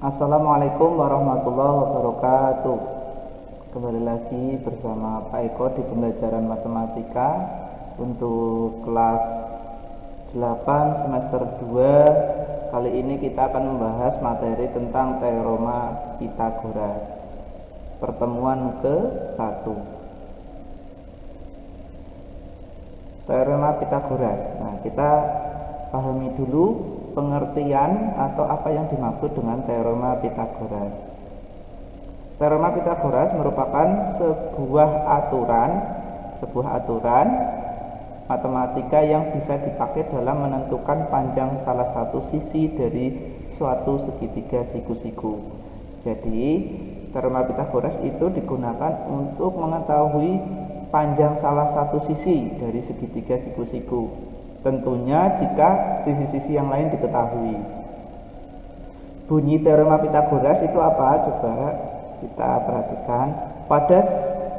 Assalamualaikum warahmatullahi wabarakatuh. Kembali lagi bersama Pak Eko di pembelajaran matematika untuk kelas 8 semester 2. Kali ini kita akan membahas materi tentang teorema Pythagoras, pertemuan ke-1. Teorema Pythagoras. Nah, kita pahami dulu pengertian atau apa yang dimaksud dengan teorema Pythagoras. Teorema Pythagoras merupakan sebuah aturan matematika yang bisa dipakai dalam menentukan panjang salah satu sisi dari suatu segitiga siku-siku. Jadi, teorema Pythagoras itu digunakan untuk mengetahui panjang salah satu sisi dari segitiga siku-siku. Tentunya jika sisi-sisi yang lain diketahui. Bunyi teorema Pythagoras itu apa? Coba kita perhatikan. Pada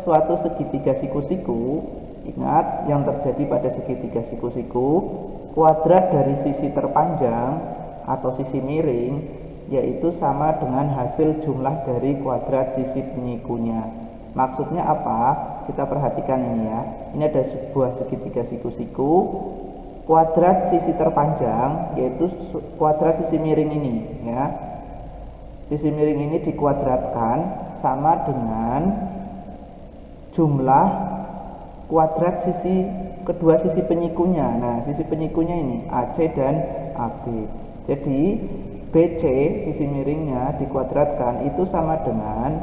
suatu segitiga siku-siku, ingat yang terjadi pada segitiga siku-siku, kuadrat dari sisi terpanjang atau sisi miring yaitu sama dengan hasil jumlah dari kuadrat sisi penyikunya. Maksudnya apa? Kita perhatikan ini ya. Ini ada sebuah segitiga siku-siku. Kuadrat sisi terpanjang yaitu kuadrat sisi miring ini ya. Sisi miring ini dikuadratkan sama dengan jumlah kuadrat sisi kedua sisi penyikunya. Nah, sisi penyikunya ini AC dan AB. Jadi BC sisi miringnya dikuadratkan itu sama dengan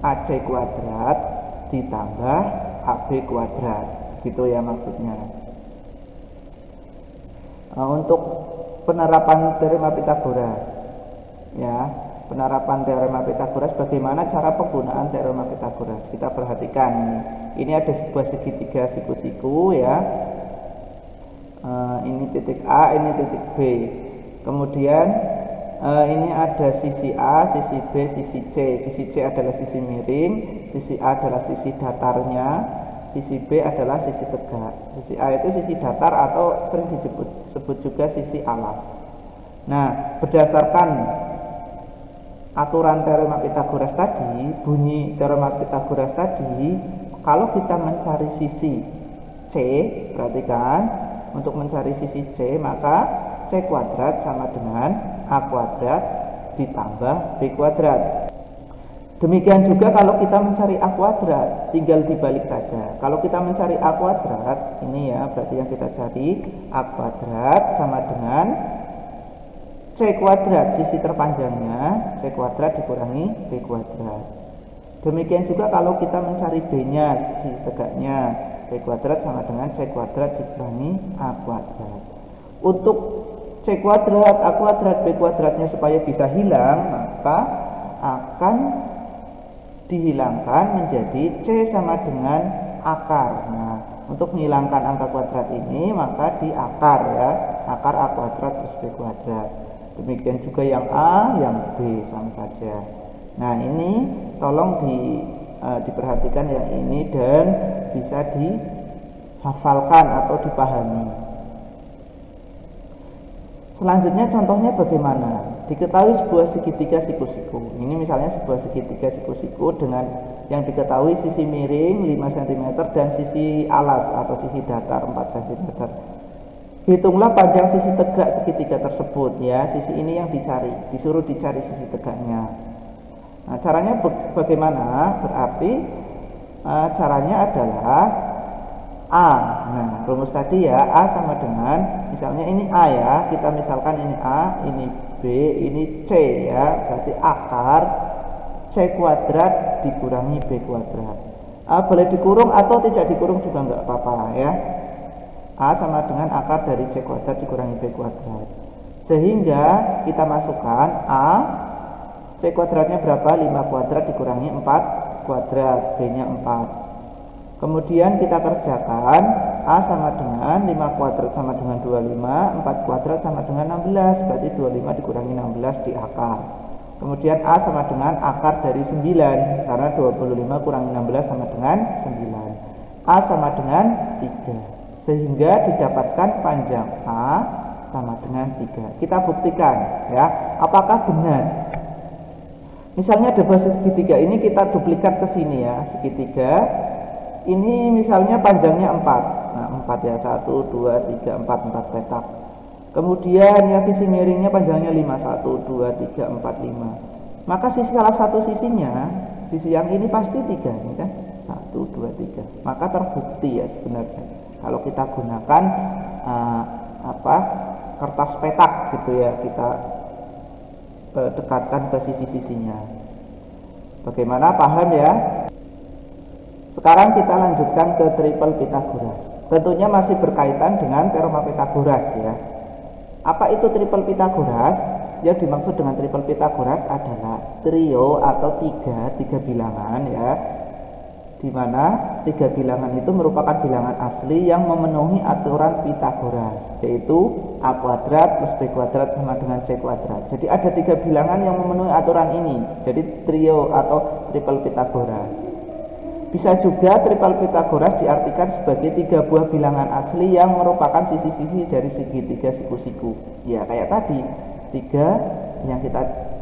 AC kuadrat ditambah AB kuadrat. Gitu ya maksudnya. Untuk penerapan teorema Pythagoras ya, penerapan teorema Pythagoras, bagaimana cara penggunaan teorema Pythagoras? Kita perhatikan ini ada sebuah segitiga siku-siku ya. Ini titik A, ini titik B. Kemudian ini ada sisi A, sisi B, sisi C. Sisi C adalah sisi miring, sisi A adalah sisi datarnya, sisi B adalah sisi tegak. Sisi A itu sisi datar atau sering disebut juga sisi alas. Nah, berdasarkan aturan teorema Pythagoras tadi, bunyi teorema Pythagoras tadi, kalau kita mencari sisi C, perhatikan, untuk mencari sisi C, maka C kuadrat sama dengan A kuadrat ditambah B kuadrat. Demikian juga kalau kita mencari A kuadrat, tinggal dibalik saja. Kalau kita mencari A kuadrat, ini ya, berarti yang kita cari A kuadrat sama dengan C kuadrat, sisi terpanjangnya, C kuadrat dikurangi B kuadrat. Demikian juga kalau kita mencari B-nya, sisi tegaknya, B kuadrat sama dengan C kuadrat dikurangi A kuadrat. Untuk C kuadrat, A kuadrat, B kuadratnya supaya bisa hilang, maka akan dihilangkan menjadi C sama dengan akar. Nah, untuk menghilangkan angka kuadrat ini maka di akar ya, akar A kuadrat plus B kuadrat. Demikian juga yang A, yang B sama saja. Nah, ini tolong diperhatikan yang ini dan bisa dihafalkan atau dipahami. Selanjutnya contohnya bagaimana? Diketahui sebuah segitiga siku-siku. Ini misalnya sebuah segitiga siku-siku dengan yang diketahui sisi miring 5 cm dan sisi alas atau sisi datar 4 cm. Hitunglah panjang sisi tegak segitiga tersebut ya. Sisi ini yang dicari, disuruh dicari sisi tegaknya. Nah, caranya bagaimana? Berarti caranya adalah A. Nah, rumus tadi ya, A sama dengan, misalnya ini A ya, kita misalkan ini A, ini B, ini C ya, berarti akar C kuadrat dikurangi B kuadrat. A boleh dikurung atau tidak dikurung juga nggak apa-apa ya. A sama dengan akar dari C kuadrat dikurangi B kuadrat. Sehingga kita masukkan A, C kuadratnya berapa? 5 kuadrat dikurangi 4 kuadrat, B-nya 4. Kemudian kita kerjakan A sama dengan 5 kuadrat sama dengan 25, 4 kuadrat sama dengan 16, berarti 25 dikurangi 16 di akar. Kemudian A sama dengan akar dari 9, karena 25 kurangi 16 sama dengan 9. A sama dengan 3, sehingga didapatkan panjang A sama dengan 3. Kita buktikan ya, apakah benar Misalnya ada buah segitiga ini kita duplikat ke sini ya, segitiga ini misalnya panjangnya 4. Nah, 4 ya, 1 2 3 4, 4 petak. Kemudian yang sisi miringnya panjangnya 5, 1 2 3 4 5. Maka sisi salah satu sisinya, sisi yang ini pasti 3 ini kan. 1 2 3. Maka terbukti ya sebenarnya kalau kita gunakan kertas petak gitu ya, kita dekatkan ke sisi-sisinya. Bagaimana, paham ya? Sekarang kita lanjutkan ke triple Pythagoras. Tentunya masih berkaitan dengan teorema Pythagoras ya. Apa itu triple Pythagoras? Yang dimaksud dengan triple Pythagoras adalah trio atau tiga bilangan ya, di mana 3 bilangan itu merupakan bilangan asli yang memenuhi aturan Pythagoras, yaitu A kuadrat plus B kuadrat sama dengan C kuadrat. Jadi ada 3 bilangan yang memenuhi aturan ini, jadi trio atau triple Pythagoras. Bisa juga triple Pythagoras diartikan sebagai 3 buah bilangan asli yang merupakan sisi-sisi dari segitiga siku-siku. Ya kayak tadi, 3 yang kita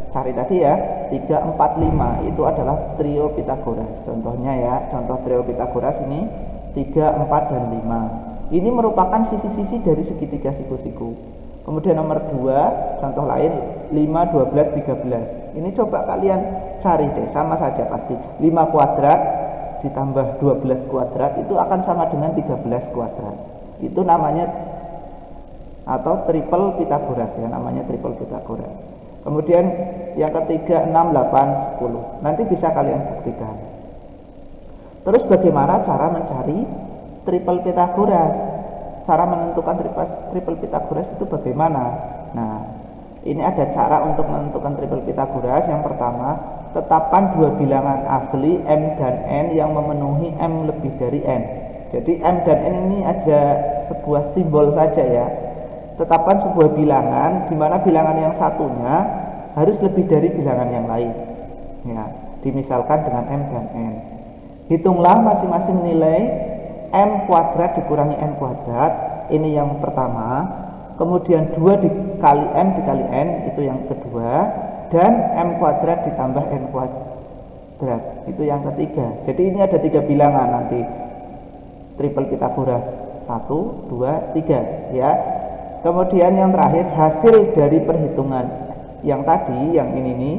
cari tadi ya, 3, 4, 5 itu adalah trio Pythagoras. Contohnya ya, contoh trio Pythagoras ini 3, 4, dan 5. Ini merupakan sisi-sisi dari segitiga siku-siku. Kemudian nomor 2, contoh lain 5, 12, 13. Ini coba kalian cari deh, sama saja pasti. 5 kuadrat ditambah 12 kuadrat itu akan sama dengan 13 kuadrat. Itu namanya atau triple Pythagoras ya, namanya triple Pythagoras. Kemudian yang ketiga 6, 8, 10. Nanti bisa kalian buktikan. Terus bagaimana cara mencari triple Pythagoras? Cara menentukan triple Pythagoras itu bagaimana? Nah, ini ada cara untuk menentukan triple Pythagoras. Yang pertama, tetapkan 2 bilangan asli M dan N yang memenuhi M lebih dari N. Jadi M dan N ini ada sebuah simbol saja ya. Tetapkan sebuah bilangan di mana bilangan yang satunya harus lebih dari bilangan yang lain. Ya, dimisalkan dengan M dan N. Hitunglah masing-masing nilai M kuadrat dikurangi N kuadrat. Ini yang pertama. Kemudian 2 dikali M dikali N, itu yang kedua. Dan M kuadrat ditambah N kuadrat, itu yang ketiga. Jadi ini ada 3 bilangan nanti triple Pythagoras, 1, 2, 3 ya. Kemudian yang terakhir hasil dari perhitungan yang tadi, yang ini nih,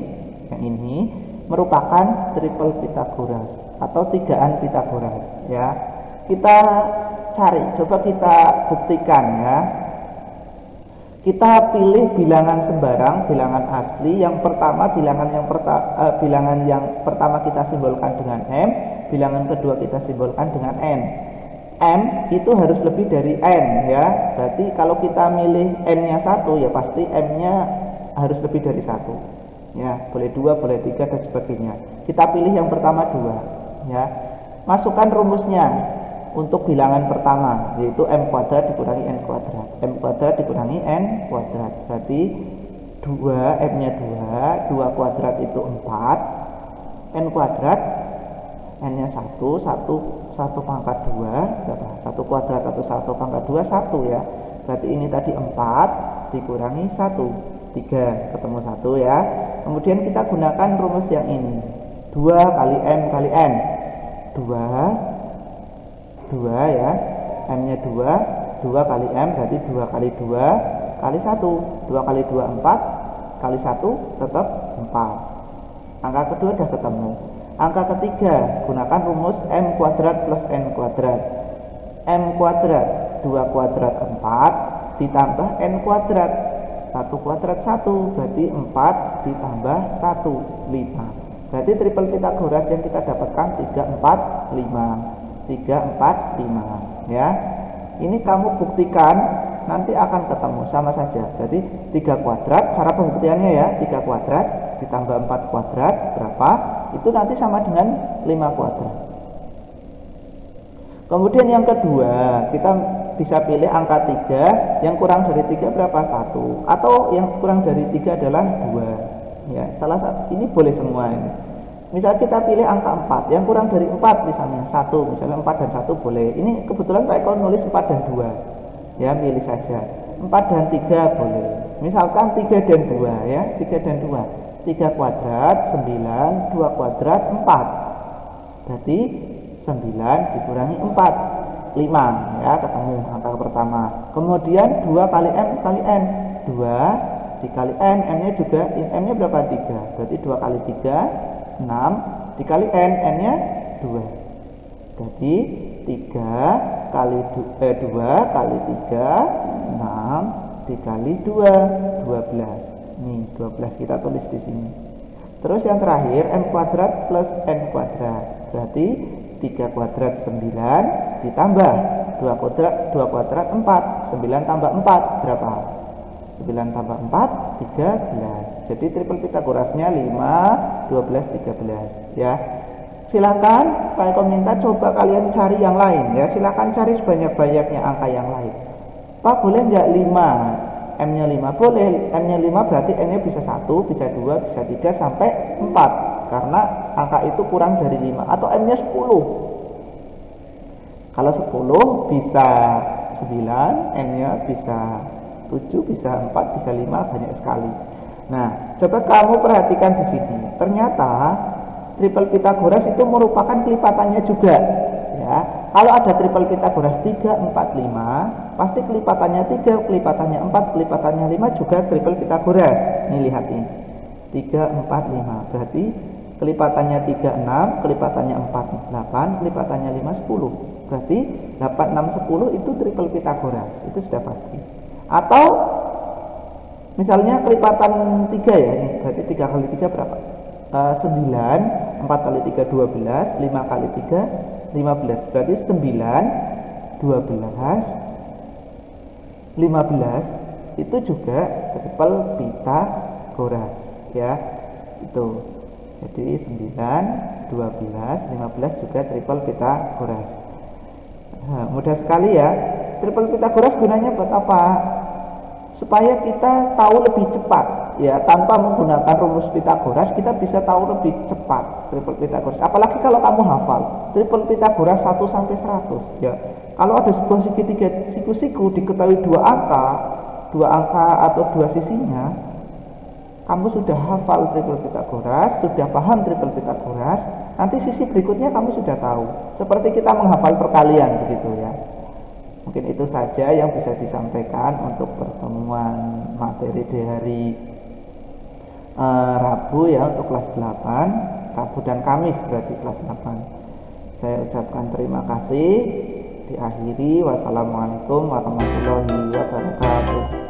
yang ini merupakan triple Pythagoras atau 3an Pythagoras ya. Kita cari, coba kita buktikan ya. Kita pilih bilangan sembarang, bilangan asli. Yang pertama bilangan yang pertama kita simbolkan dengan M, bilangan kedua kita simbolkan dengan N. M itu harus lebih dari N ya. Berarti kalau kita milih N-nya 1 ya pasti M-nya harus lebih dari 1. Ya, boleh 2, boleh 3 dan sebagainya. Kita pilih yang pertama 2 ya. Masukkan rumusnya untuk bilangan pertama, yaitu M kuadrat dikurangi N kuadrat. M kuadrat dikurangi N kuadrat. Berarti 2, M-nya 2 kuadrat itu 4. N kuadrat, N-nya 1 pangkat 2 berapa? 1 kuadrat atau 1 pangkat 2, 1 ya. Berarti ini tadi 4 dikurangi 1, 3, ketemu 1 ya. Kemudian kita gunakan rumus yang ini, 2 kali M kali N. 2 ya, M-nya 2 kali M berarti 2 kali 2 kali 1. 2 kali 2 4, kali 1 tetap 4. Angka kedua sudah ketemu. Angka ketiga, gunakan rumus M kuadrat plus N kuadrat. M kuadrat 2 kuadrat 4 ditambah N kuadrat 1 kuadrat 1, berarti 4 ditambah 1, 5. Berarti triple Pythagoras yang kita dapatkan 3, 4, 5. 3, 4, 5 ya. Ini kamu buktikan, nanti akan ketemu, sama saja. Berarti 3 kuadrat, cara pembuktiannya ya, 3 kuadrat ditambah 4 kuadrat berapa? Itu nanti sama dengan 5 kuadrat. Kemudian yang kedua, kita bisa pilih angka 3, yang kurang dari 3 berapa? 1. Atau yang kurang dari 3 adalah 2 ya. Salah satu, ini boleh semua ini. Misal kita pilih angka 4, yang kurang dari 4 misalnya 1, misalnya 4 dan 1 boleh. Ini kebetulan Pak Eko nulis 4 dan 2 ya, pilih saja. 4 dan 3 boleh. Misalkan 3 dan 2 ya, 3 dan 2. 3 kuadrat 9, 2 kuadrat 4. Berarti 9 dikurangi 4, 5 ya, ketemu angka pertama. Kemudian 2 kali M kali N, 2 dikali N, N nya juga, N nya berapa? 3, berarti 2 kali 3 6 dikali N, N nya 2, berarti 3 kali 2 kali 3 6 dikali 2 12. Nih 12 kita tulis di sini. Terus yang terakhir M kuadrat plus N kuadrat, berarti 3 kuadrat 9 ditambah 2 kuadrat 4, 9 tambah 4 berapa? 9 tambah 4 13. Jadi triple Pitagorasnya 5 12 13 ya. Silakan Pak Eko minta coba kalian cari yang lain ya. Silakan cari sebanyak-banyaknya angka yang lain. Pak, boleh nggak 5? M nya 5 boleh. M nya 5 berarti N nya bisa 1, bisa 2, bisa 3 sampai 4, karena angka itu kurang dari 5. Atau M nya 10. Kalau 10 bisa 9, N nya bisa 7, bisa 4, bisa 5, banyak sekali. Nah, coba kamu perhatikan di sini. Ternyata triple Pitagoras itu merupakan kelipatannya juga ya. Kalau ada triple Pitagoras 3, 4, 5, pasti kelipatannya 3, kelipatannya 4, kelipatannya 5 juga triple Pitagoras. Nih lihat ini, 3, 4, 5, berarti kelipatannya 3, 6, kelipatannya 4, 8, kelipatannya 5, 10, berarti 8, 6, 10 itu triple Pitagoras, itu sudah pasti. Atau misalnya kelipatan 3 ya, ini berarti 3 kali 3 berapa? 9, 4 kali 3 12, 5 kali 3 15, berarti 9, 12, 15 itu juga triple Pitagoras ya. Itu jadi 9, 12, 15 juga triple Pitagoras. Nah, mudah sekali ya. Triple Pitagoras gunanya buat apa? Supaya kita tahu lebih cepat ya, tanpa menggunakan rumus Pitagoras kita bisa tahu lebih cepat triple Pitagoras. Apalagi kalau kamu hafal triple Pitagoras 1 sampai 100 ya. Kalau ada sebuah segitiga siku-siku diketahui dua angka atau dua sisinya, kamu sudah hafal triple Pitagoras, sudah paham triple Pitagoras, nanti sisi berikutnya kamu sudah tahu. Seperti kita menghafal perkalian begitu ya. Mungkin itu saja yang bisa disampaikan untuk pertemuan materi di hari Rabu ya, untuk kelas 8, Rabu dan Kamis berarti kelas 8. Saya ucapkan terima kasih. Diakhiri, wassalamualaikum warahmatullahi wabarakatuh.